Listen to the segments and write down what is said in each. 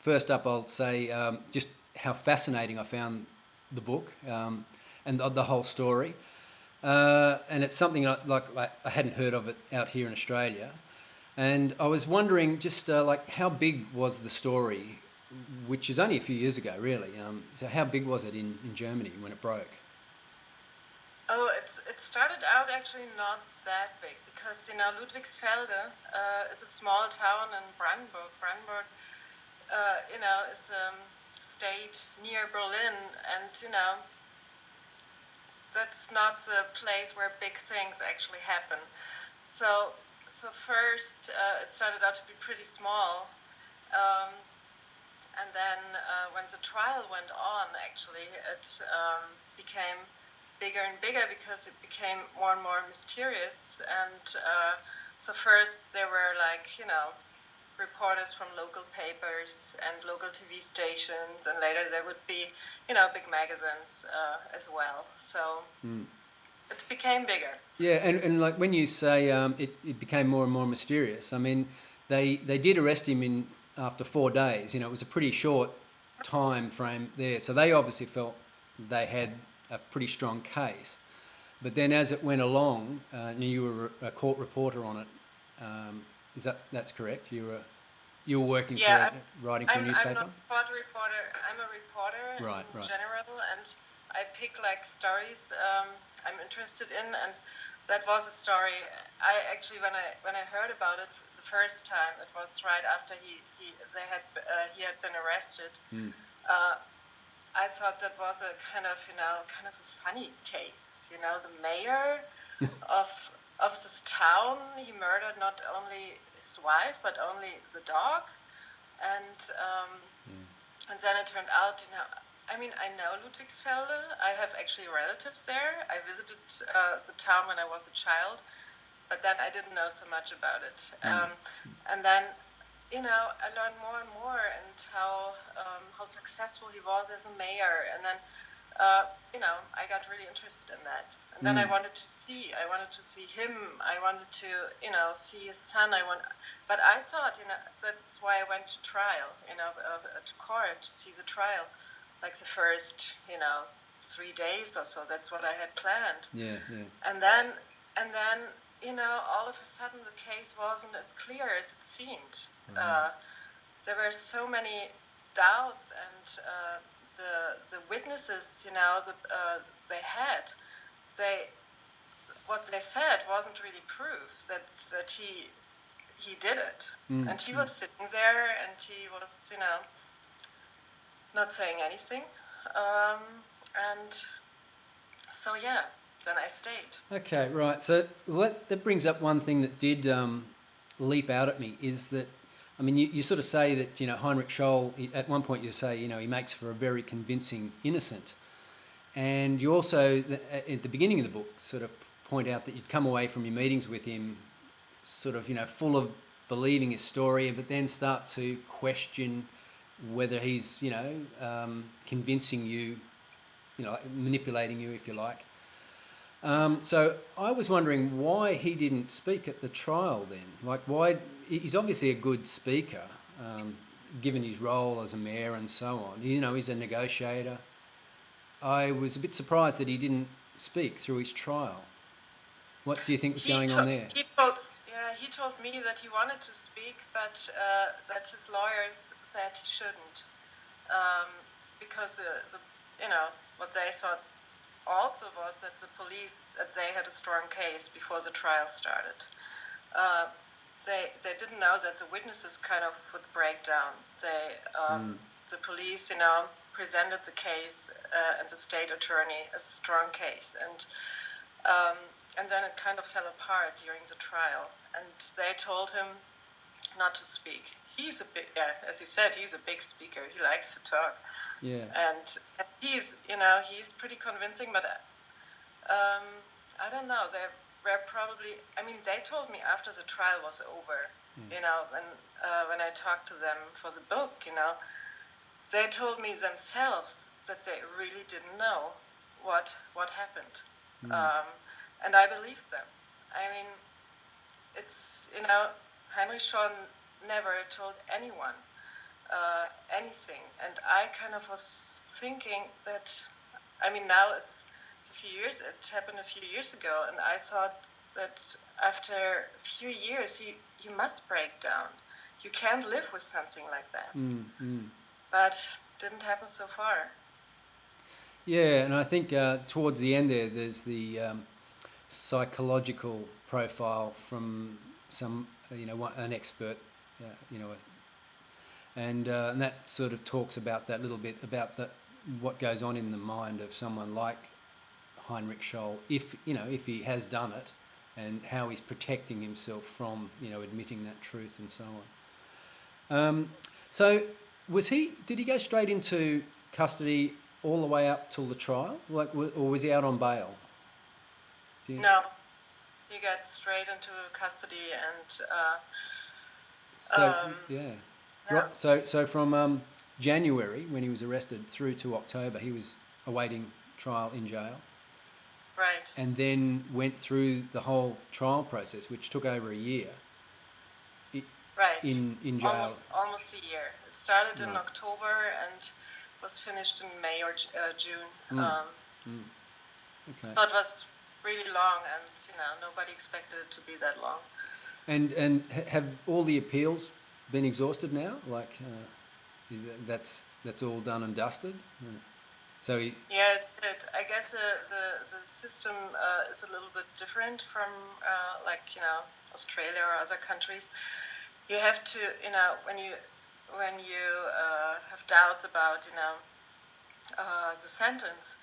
first up, I'll say just how fascinating I found the book and the whole story. And it's something I hadn't heard of it out here in Australia. And I was wondering just how big was the story, which is only a few years ago, really. So how big was it in Germany when it broke? Oh, it started out actually not that big because Ludwigsfelde is a small town in Brandenburg. Brandenburg, is a state near Berlin, and that's not the place where big things actually happen. So first it started out to be pretty small, um, and then when the trial went on, actually it became bigger and bigger because it became more and more mysterious. And so first there were reporters from local papers and local TV stations, and later there would be big magazines as well. So it became bigger. Yeah, and like when you say it became more and more mysterious, I mean, they did arrest him in after 4 days. It was a pretty short time frame there, so they obviously felt they had a pretty strong case. But then as it went along, and you were a court reporter on it, that's correct? You were working for Yeah, writing for a I'm not newspaper. a court reporter. I'm a reporter Right, in right. general, and I pick stories I'm interested in. And that was a story. I actually, when I heard about it the first time, it was right after he had been arrested. Uh, I thought that was a kind of a funny case. The mayor of this town, he murdered not only his wife but only the dog, and then it turned out, I mean, I know Ludwigsfelde. I have actually relatives there. I visited the town when I was a child, but then I didn't know so much about it. And then I learned more and more, and how successful he was as a mayor. And then I got really interested in that. And then I wanted to see him. I wanted to see his son. But I thought that's why I went to trial, to court to see the trial, like the first 3 days or so. That's what I had planned. Yeah, yeah. And then all of a sudden the case wasn't as clear as it seemed. There were so many doubts, and the witnesses, what they said wasn't really proof that he did it. And he was sitting there, and he was not saying anything. And so yeah, then I stayed. Okay, right. So that brings up one thing that did leap out at me is that, I mean, you sort of say that, Heinrich Scholl, at one point you say, he makes for a very convincing innocent. And you also, at the beginning of the book, sort of point out that you'd come away from your meetings with him sort of, full of believing his story, but then start to question whether he's, convincing you, manipulating you, if you like. So I was wondering why he didn't speak at the trial then. Like, why? He's obviously a good speaker, given his role as a mayor and so on. He's a negotiator. I was a bit surprised that he didn't speak through his trial. What do you think was going on there? He told me that he wanted to speak, but that his lawyers said he shouldn't, because what they thought also was that the police, that they had a strong case before the trial started. They didn't know that the witnesses kind of would break down. The police, presented the case and the state attorney as a strong case, and then it kind of fell apart during the trial. And they told him not to speak. He's a big, as you said, he's a big speaker. He likes to talk. Yeah. And he's pretty convincing, but I don't know. They were probably, they told me after the trial was over, when I talked to them for the book, they told me themselves that they really didn't know what happened. And I believed them. It's, Heinrich Scholl never told anyone anything. And I kind of was thinking that, I mean, now it's a few years, it happened a few years ago, and I thought that after a few years, he must break down. You can't live with something like that. But didn't happen so far. Yeah, and I think towards the end there's the psychological profile from some, an expert, you know, and that sort of talks about that little bit about what goes on in the mind of someone like Heinrich Scholl, if he has done it, and how he's protecting himself from admitting that truth and so on. So did he go straight into custody all the way up till the trial, or was he out on bail? No, he got straight into custody, and Right. So from January, when he was arrested, through to October, he was awaiting trial in jail. Right. And then went through the whole trial process, which took over a year. Right. In jail. Almost a year. It started in October and was finished in May or June. Okay. So it was really long, and nobody expected it to be that long. And have all the appeals been exhausted now? That's all done and dusted? So I guess the system is a little bit different from Australia or other countries. You have to when you have doubts about the sentence,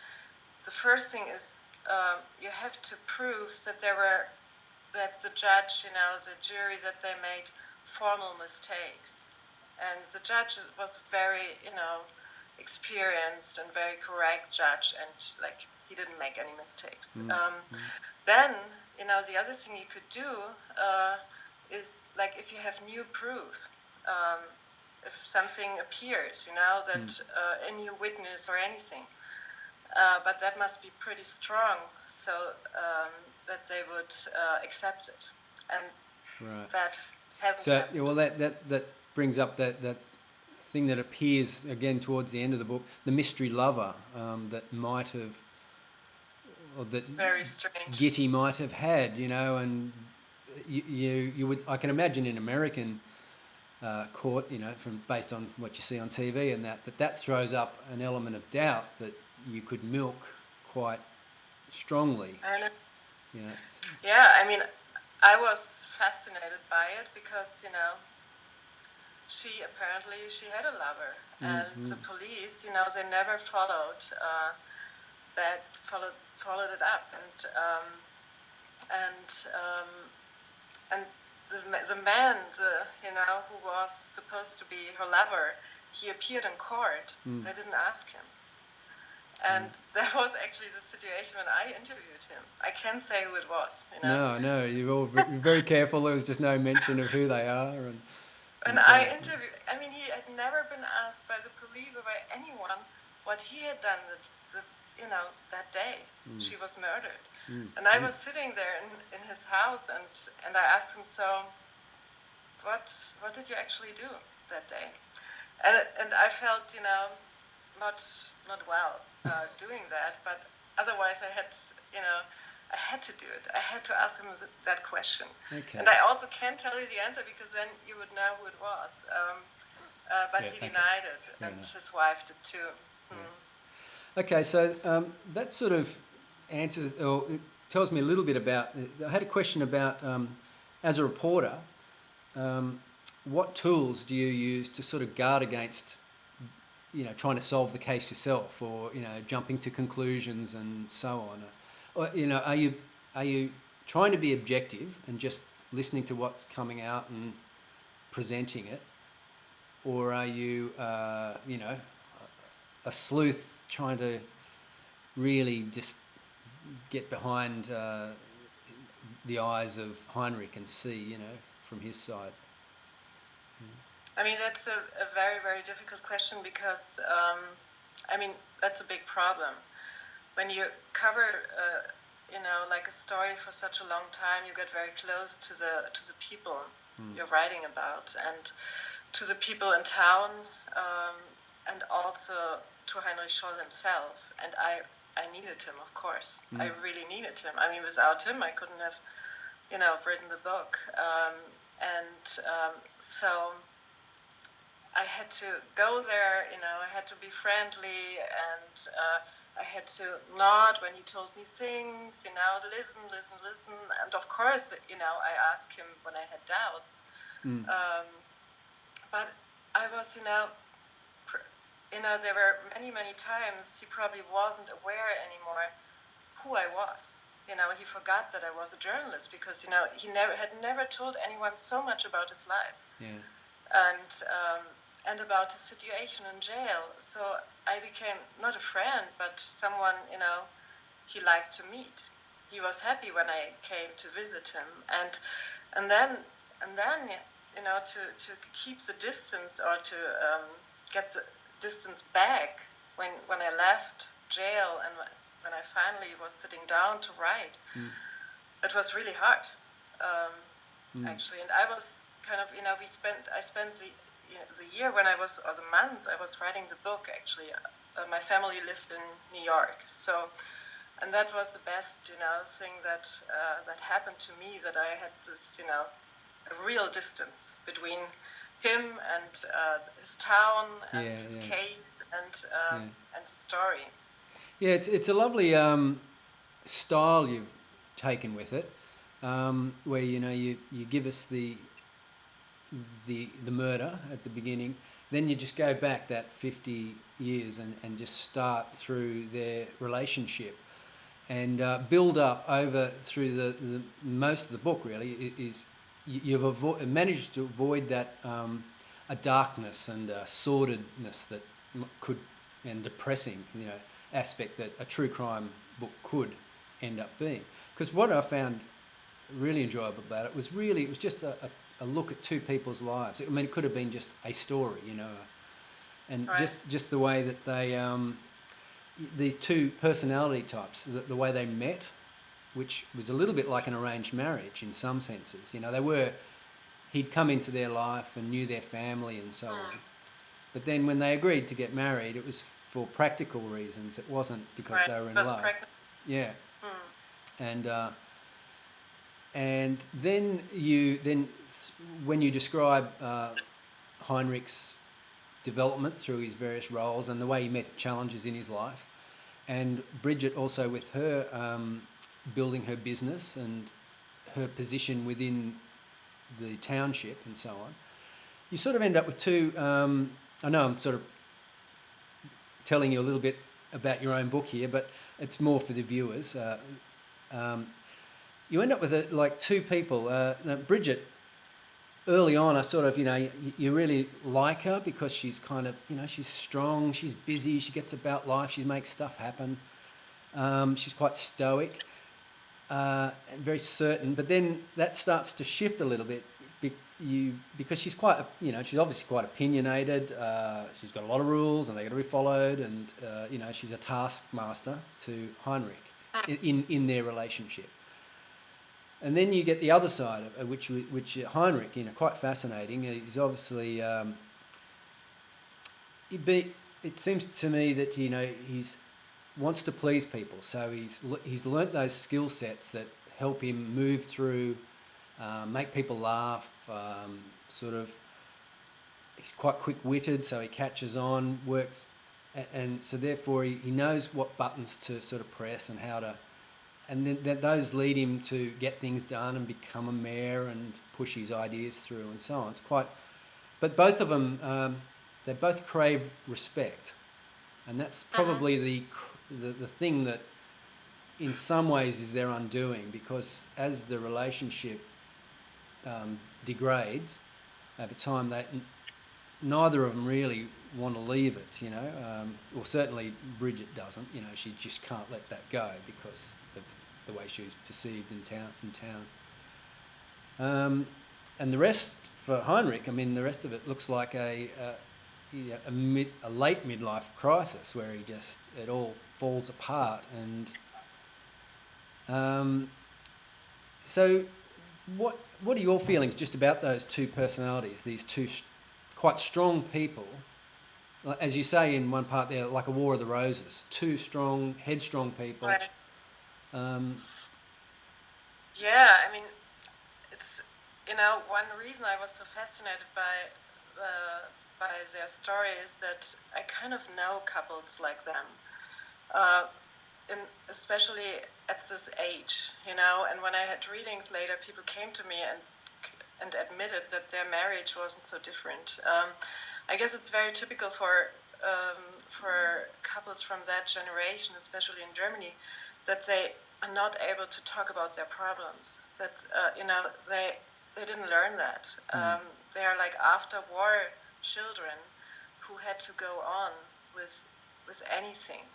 the first thing is you have to prove that the judge, the jury, that they made formal mistakes, and the judge was very experienced and very correct judge, and he didn't make any mistakes. Then the other thing you could do is if you have new proof, if something appears, that a new witness or anything, but that must be pretty strong, so that they would accept it, and that hasn't happened. So well, that brings up that thing that appears again towards the end of the book, the mystery lover that might have, or that very strange Gitty might have had, and you would, I can imagine in American court, from based on what you see on TV and that throws up an element of doubt that you could milk quite strongly. Yeah, I mean, I was fascinated by it because she had a lover, and the police, they never followed it up, and the man, who was supposed to be her lover, he appeared in court. They didn't ask him, and that was actually the situation when I interviewed him. I can't say who it was. No, you're all very careful. There was just no mention of who they are, and I interviewed. I mean, he had never been asked by the police or by anyone what he had done that day she was murdered. And I was sitting there in his house, and I asked him, so what did you actually do that day? And I felt not well doing that, but otherwise I had to do it. I had to ask him that question. Okay. And I also can't tell you the answer because then you would know who it was. But he denied it, and his wife did too. Okay, so that sort of answers, or it tells me a little bit about. I had a question about, as a reporter, what tools do you use to sort of guard against, trying to solve the case yourself, or jumping to conclusions and so on? Or, are you trying to be objective and just listening to what's coming out and presenting it, or are you, a sleuth trying to really just get behind the eyes of Heinrich and see, from his side? I mean, that's a very, very difficult question because, that's a big problem. When you cover, a story for such a long time, you get very close to the people you're writing about, and to the people in town, also to Heinrich Scholl himself, and I needed him, of course. I really needed him. I mean, without him, I couldn't have, written the book. So I had to go there, I had to be friendly, and I had to nod when he told me things, listen. And of course, I asked him when I had doubts. But I was, there were many times he probably wasn't aware anymore who I was. He forgot that I was a journalist because, he had never told anyone so much about his life. Yeah. And about his situation in jail. So I became not a friend, but someone, he liked to meet. He was happy when I came to visit him. And then to keep the distance, or to get the distance back when I left jail and when I finally was sitting down to write, it was really hard, actually. And I was kind of, I spent the year when I was, or the months I was writing the book, actually. My family lived in New York, and that was the best, thing that happened to me, that I had this, a real distance between him and his town and his case and the story. Yeah, it's a lovely style you've taken with it, where you give us the murder at the beginning, then you just go back that 50 years and just start through their relationship and build up over through the most of the book. Really is you've managed to avoid that a darkness and a sordidness that could, and depressing aspect that a true crime book could end up being. Because what I found really enjoyable about it was just a look at two people's lives. I mean, it could have been just a story, and right. just the way that they, these two personality types, the way they met, which was a little bit like an arranged marriage in some senses. He'd come into their life and knew their family and so on. But then when they agreed to get married, it was for practical reasons. It wasn't because they were in love. Yeah. And then when you describe Heinrich's development through his various roles and the way he met challenges in his life, and Bridget also with her building her business and her position within the township and so on, you sort of end up with two. I know I'm sort of telling you a little bit about your own book here, but it's more for the viewers. You end up with like two people. Bridget, early on, I sort of, you really like her because she's kind of, she's strong, she's busy, she gets about life, she makes stuff happen. She's quite stoic and very certain. But then that starts to shift a little bit because she's quite, she's obviously quite opinionated. She's got a lot of rules and they got to be followed. And, she's a taskmaster to Heinrich in their relationship. And then you get the other side of it, which Heinrich, quite fascinating. He's obviously, it seems to me that he's wants to please people, so he's learnt those skill sets that help him move through, make people laugh. Sort of, he's quite quick-witted, so he catches on, works, and so therefore he knows what buttons to sort of press and how to. And then those lead him to get things done and become a mayor and push his ideas through and so on. It's quite, but both of them, they both crave respect, and that's probably the thing that, in some ways, is their undoing. Because as the relationship degrades over time, neither of them really want to leave it. Or certainly Bridget doesn't. She just can't let that go because of the way she was perceived in town. And the rest for Heinrich, the rest of it looks like a late midlife crisis where it all falls apart. And so what are your feelings just about those two personalities, these two quite strong people as you say in one part there, like a War of the Roses, two strong, headstrong people. Right. Um, Yeah, I mean, it's one reason I was so fascinated by their story is that I kind of know couples like them, uh, in especially at this age, And when I had readings later, people came to me and admitted that their marriage wasn't so different. I guess it's very typical for couples from that generation, especially in Germany, that they are not able to talk about their problems. That they didn't learn that. They are like after war children who had to go on with anything.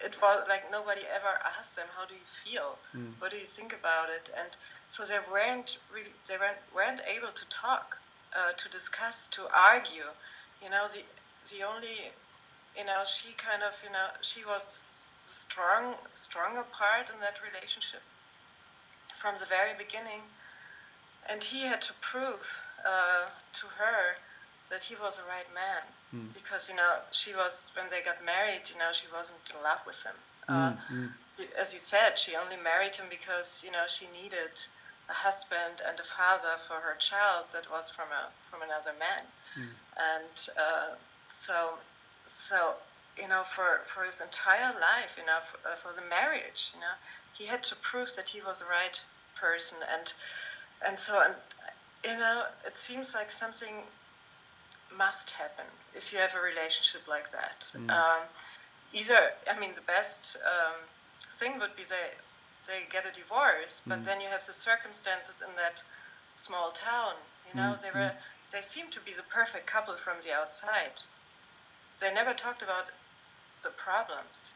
It was like nobody ever asked them, how do you feel? What do you think about it? And so they weren't able to talk, to discuss, to argue. The only, she kind of, she was stronger part in that relationship from the very beginning. And he had to prove to her that he was the right man. Because, she was, when they got married, she wasn't in love with him. As you said, she only married him because, she needed a husband and a father for her child that was from another man. And so for his entire life, for the marriage, he had to prove that he was the right person. And so, it seems like something must happen if you have a relationship like that. The best thing would be they get a divorce, but then you have the circumstances in that small town. They seemed to be the perfect couple from the outside. They never talked about the problems.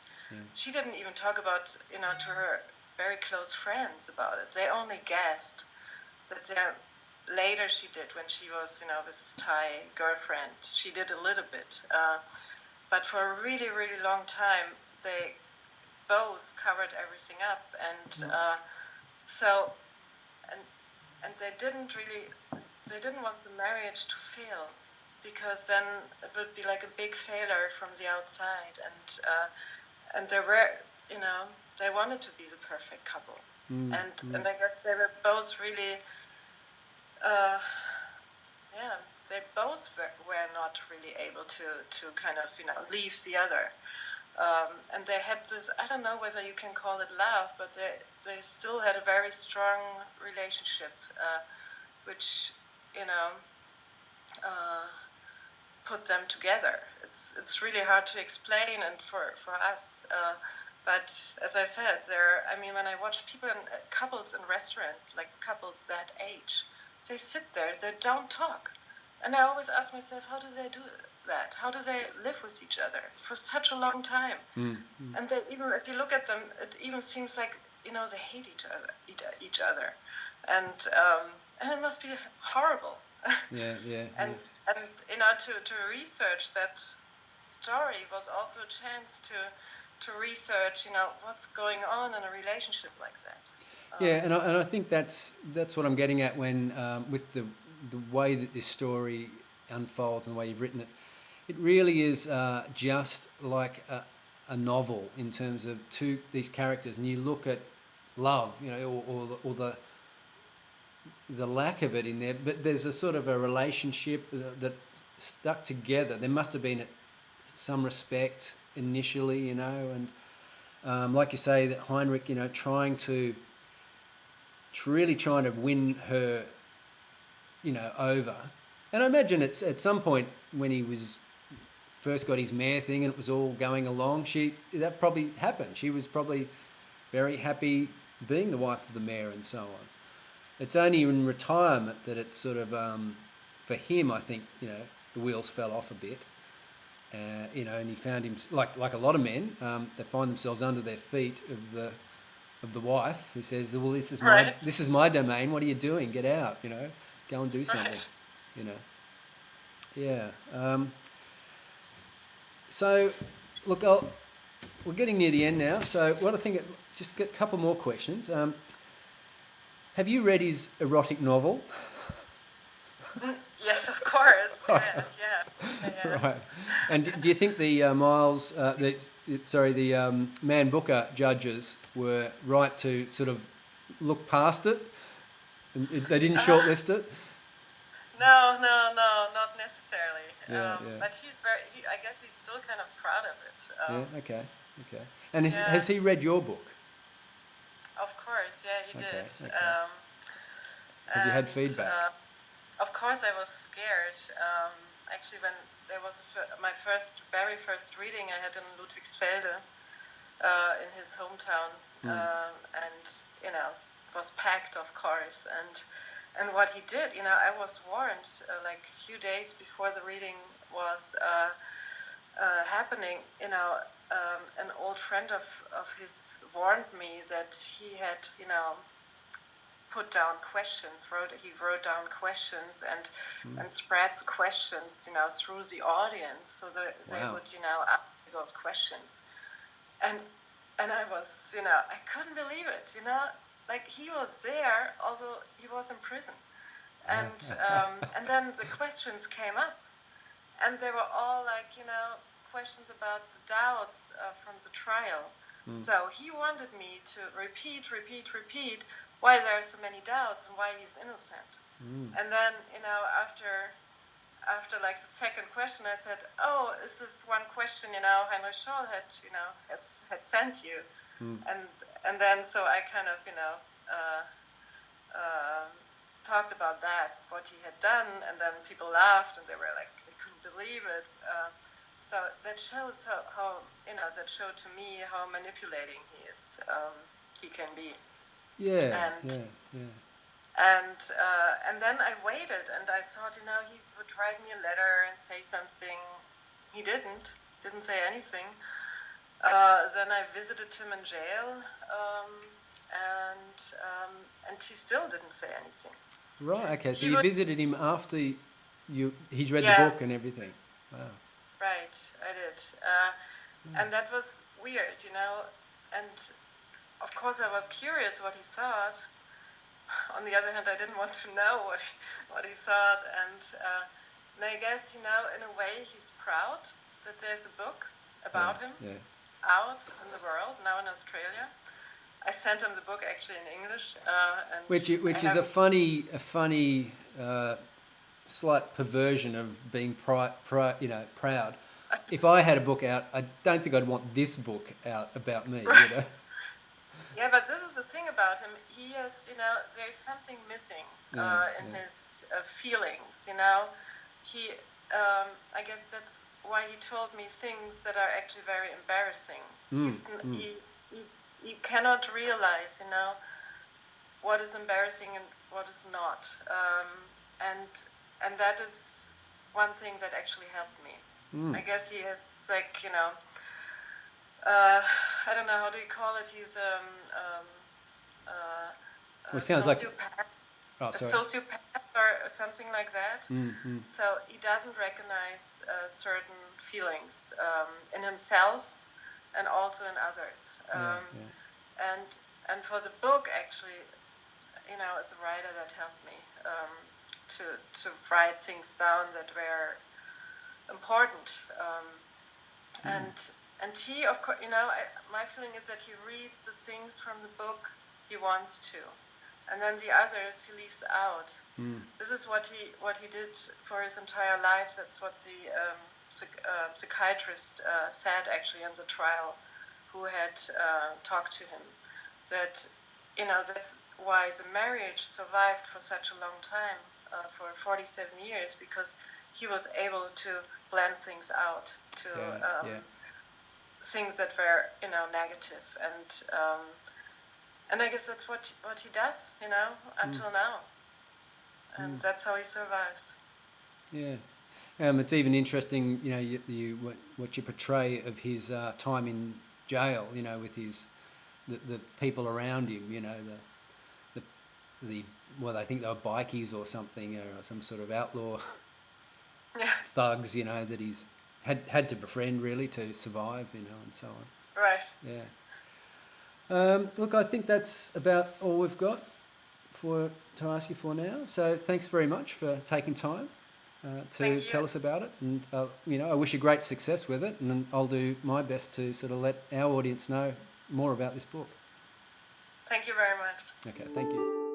She didn't even talk about, to her very close friends about it. They only guessed that later she did when she was, with this Thai girlfriend. She did a little bit. But for a really, really long time, they both covered everything up. And and they didn't want the marriage to fail, because then it would be like a big failure from the outside. And they were, they wanted to be the perfect couple. And I guess they were both really, they both were not really able to kind of, leave the other. And they had this, I don't know whether you can call it love, but they still had a very strong relationship, which, put them together. It's really hard to explain, and for us, but as I said, when I watch people couples in restaurants, like couples that age, they sit there, they don't talk. And I always ask myself, how do they do that? How do they live with each other for such a long time? And they even, if you look at them, it even seems like, they hate each other. And it must be horrible. And to research that story was also a chance to research, what's going on in a relationship like that. And I think that's what I'm getting at when with the way that this story unfolds and the way you've written it. It really is just like a novel in terms of these characters, and you look at love, or the lack of it in there, but there's a sort of a relationship that stuck together. There must have been some respect initially, and like you say, that Heinrich, trying to win her, over. And I imagine it's at some point when he was first got his mare thing and it was all going along, that probably happened. She was probably very happy being the wife of the mayor and so on. It's only in retirement that it's sort of, for him, I think, the wheels fell off a bit. And he found him, like a lot of men, they find themselves under their feet of the wife, who says, well, this is my domain. What are you doing? Get out, go and do something, Yeah. So, look, we're getting near the end now. So, what I think, just get a couple more questions. Have you read his erotic novel? Yes, of course. Yeah. Yeah. Right. And do you think the Man Booker judges were right to sort of look past it? And they didn't Uh, shortlist it? no, no, no, not necessarily. Yeah, yeah. But I guess he's still kind of proud of it. Yeah, okay, okay. And Yeah, has he read your book? of course, yeah, he Okay, did. okay. Have you had And feedback? of course, I was scared. Actually, when there was my very first reading, I had in Ludwigsfelde, in his hometown, and it was packed, of course. And what he did, I was warned like a few days before the reading was happening. An old friend of his warned me that he had, put down questions. He wrote down questions and spreads questions, through the audience, so that they Wow. would, ask those questions. And I was, I couldn't believe it, like he was there, although he was in prison, and then the questions came up, and they were all like, questions about the doubts from the trial. So he wanted me to repeat why there are so many doubts and why he's innocent. And then, after like the second question, I said, "Oh, is this one question, Heinrich Scholl had sent you?" And then so I kind of, talked about that, what he had done, and then people laughed and they were like, they couldn't believe it. So that shows how that showed to me how manipulating he can be. Yeah, And yeah, yeah. and then I waited, and I thought, he would write me a letter and say something. He didn't say anything. Then I visited him in jail, and he still didn't say anything. Right, okay. So He you would, visited him after he's read the yeah, book and everything. Wow. right, I did, and that was weird, and of course I was curious what he thought. On the other hand, I didn't want to know what he thought, and I guess, in a way, he's proud that there's a book about him Yeah. out in the world, now in Australia. I sent him the book actually in English, and Which is a funny slight perversion of being proud. If I had a book out, I don't think I'd want this book out about me. Yeah, but this is the thing about him. He has, there's something missing in his feelings. He, I guess that's why he told me things that are actually very embarrassing. He cannot realize, what is embarrassing and what is not, and that is one thing that actually helped me. I guess he has, like, I don't know, how do you call it? He's Well, a it sounds like. sociopath, Oh, a sorry. sociopath or something like that. So he doesn't recognize certain feelings in himself and also in others. And for the book, actually, as a writer, that helped me to write things down that were important. And he, of course, my feeling is that he reads the things from the book he wants to, and then the others he leaves out. This is what he did for his entire life. That's what the psychiatrist said actually in the trial, who had talked to him. That that's why the marriage survived for such a long time, for 47 years, because he was able to blend things out to. Things that were, negative, and I guess that's what he does, until now, and that's how he survives. Yeah. It's even interesting, what you portray of his time in jail, with the people around him, I think they were bikies or something, or some sort of outlaw thugs, that he's had to befriend really to survive, and so on. Right. Yeah. Look, I think that's about all we've got to ask you for now. So thanks very much for taking time. to Thank you. tell us about it. And, I wish you great success with it, and I'll do my best to sort of let our audience know more about this book. Thank you very much. Okay, thank you.